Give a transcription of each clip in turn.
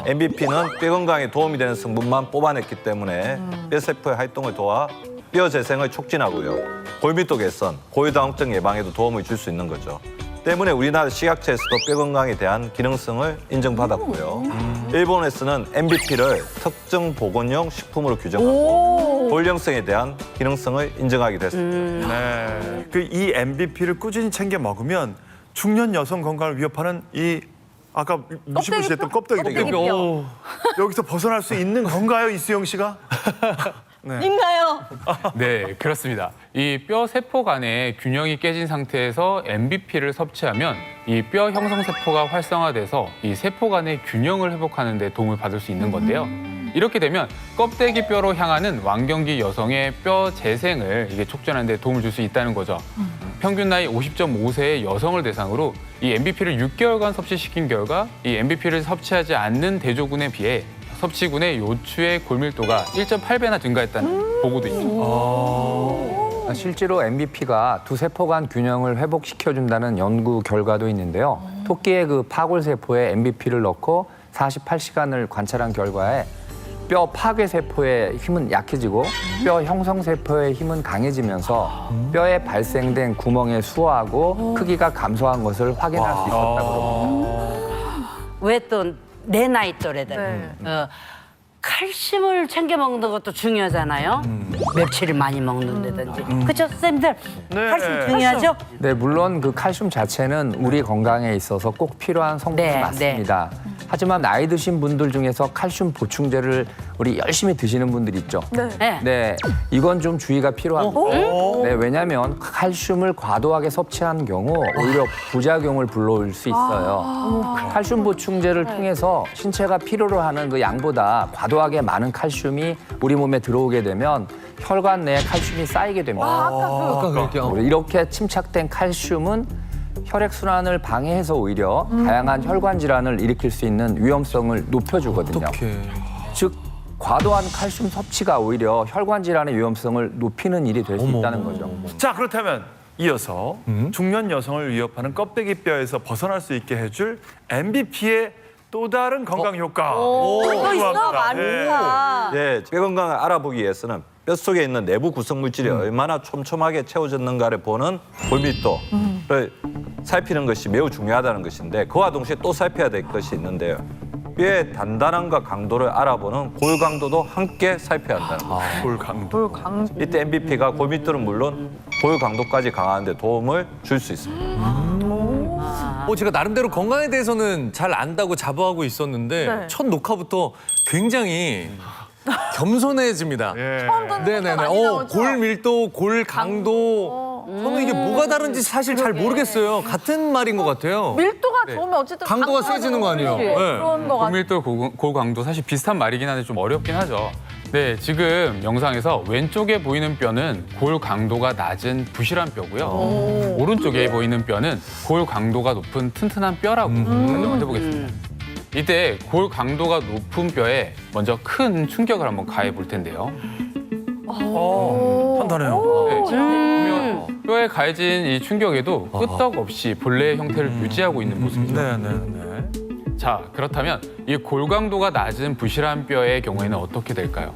MBP는 뼈 건강에 도움이 되는 성분만 뽑아냈기 때문에 뼈세포의 활동을 도와 뼈 재생을 촉진하고요. 골밀도 개선, 고유당혹증 예방에도 도움을 줄 수 있는 거죠. 때문에 우리나라 식약처에서도 뼈 건강에 대한 기능성을 인정받았고요. 일본에서는 MBP를 특정 보건용 식품으로 규정하고 골령성에 대한 기능성을 인정하기도 했습니다. 네. 이 MBP를 꾸준히 챙겨 먹으면 중년 여성 건강을 위협하는 이 아까 무시무시했던 껍데기뼈. 여기서 벗어날 수 있는 건가요, 이수영 씨가? 있나요? 네, 그렇습니다. 이 뼈 세포 간의 균형이 깨진 상태에서 MBP를 섭취하면 이 뼈 형성 세포가 활성화돼서 이 세포 간의 균형을 회복하는 데 도움을 받을 수 있는 건데요. 이렇게 되면 껍데기 뼈로 향하는 완경기 여성의 뼈 재생을 이게 촉진하는 데 도움을 줄 수 있다는 거죠. 평균 나이 50.5세의 여성을 대상으로 이 MBP를 6개월간 섭취시킨 결과 이 MBP를 섭취하지 않는 대조군에 비해 섭취군의 요추의 골밀도가 1.8배나 증가했다는 보고도 있죠. 실제로 MBP가 두 세포 간 균형을 회복시켜준다는 연구 결과도 있는데요. 토끼의 그 파골세포에 MBP를 넣고 48시간을 관찰한 결과에 뼈 파괴세포의 힘은 약해지고 뼈 형성세포의 힘은 강해지면서 뼈에 발생된 구멍의 수화하고 크기가 감소한 것을 확인할 수 있었다고 합니다. 왜 또 내 나이 또래들 칼슘을 챙겨 먹는 것도 중요하잖아요. 멸치를 많이 먹는다든지. 그렇죠, 선생님들? 칼슘 중요하죠? 네, 물론 그 칼슘 자체는 우리 건강에 있어서 꼭 필요한 성분이 네, 맞습니다. 하지만 나이 드신 분들 중에서 칼슘 보충제를 우리 열심히 드시는 분들 있죠. 네. 네, 이건 좀 주의가 필요합니다. 네, 왜냐하면 칼슘을 과도하게 섭취한 경우 오히려 부작용을 불러올 수 있어요. 칼슘 보충제를 통해서 신체가 필요로 하는 그 양보다 과도하게 많은 칼슘이 우리 몸에 들어오게 되면 혈관 내에 칼슘이 쌓이게 됩니다. 이렇게 침착된 칼슘은 혈액순환을 방해해서 오히려 다양한 혈관 질환을 일으킬 수 있는 위험성을 높여주거든요. 즉 과도한 칼슘 섭취가 오히려 혈관 질환의 위험성을 높이는 일이 될 수 있다는 거죠. 자, 그렇다면 이어서 중년 여성을 위협하는 껍데기뼈에서 벗어날 수 있게 해줄 MBP의 또 다른 건강 효과. 또 있어? 궁금합니다. 많다. 네, 뼈 건강을 알아보기 위해서는 뼈속에 있는 내부 구성 물질이 얼마나 촘촘하게 채워졌는가를 보는 골밀도를 살피는 것이 매우 중요하다는 것인데 그와 동시에 또 살펴야 될 것이 있는데요. 뼈의 단단함과 강도를 알아보는 골 강도도 함께 살펴야 한다는 거죠. 골 강도. 이때 MBP가 골밀도는 물론 골 강도까지 강화하는 데 도움을 줄 수 있습니다. 제가 나름대로 건강에 대해서는 잘 안다고 자부하고 있었는데 네. 첫 녹화부터 굉장히 겸손해집니다. 처음 듣는 네네네. 것도 많이 나오죠? 골 밀도, 골 강도. 저는 이게 뭐가 다른지 사실 잘 모르겠어요. 같은 말인 것 같아요. 밀도가 좋으면 어쨌든 강도가 세지는 거 아니에요? 네. 그런 거 같아. 골밀도, 골강도 사실 비슷한 말이긴 한데 좀 어렵긴 하죠. 네, 지금 영상에서 왼쪽에 보이는 뼈는 골 강도가 낮은 부실한 뼈고요. 오른쪽에 보이는 뼈는 골 강도가 높은 튼튼한 뼈라고 설명을 해보겠습니다. 이때 골 강도가 높은 뼈에 먼저 큰 충격을 한번 가해 볼 텐데요. 판단해요. 네, 보면 뼈에 가해진 이 충격에도 끄떡없이 본래의 형태를 유지하고 있는 모습이죠. 네네네. 자, 그렇다면 이 골강도가 낮은 부실한 뼈의 경우에는 어떻게 될까요?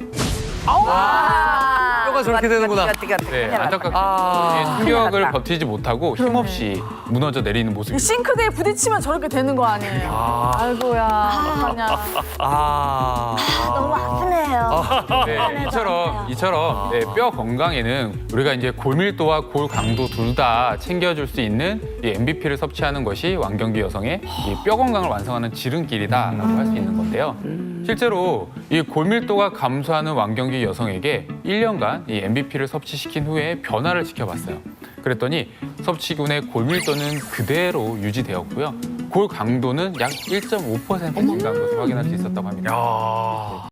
뼈가 저렇게 되는구나. 네, 안타깝게 이 충격을 버티지 못하고 힘없이 무너져 내리는 이 모습이죠. 싱크대에 부딪히면 저렇게 되는 거 아니에요? 아이고야, 어떡하냐. 너무 아프네요. 네, 이처럼 네, 뼈 건강에는 우리가 이제 골밀도와 골 강도 둘 다 챙겨줄 수 있는 이 MBP를 섭취하는 것이 완경기 여성의 이 뼈 건강을 완성하는 지름길이다라고 할 수 있는 건데요. 실제로 이 골밀도가 감소하는 완경기 여성에게 1년간 이 MBP를 섭취시킨 후에 변화를 지켜봤어요. 그랬더니 섭취군의 골밀도는 그대로 유지되었고요. 골 강도는 약 1.5% 증가한 것을 확인할 수 있었다고 합니다. 야.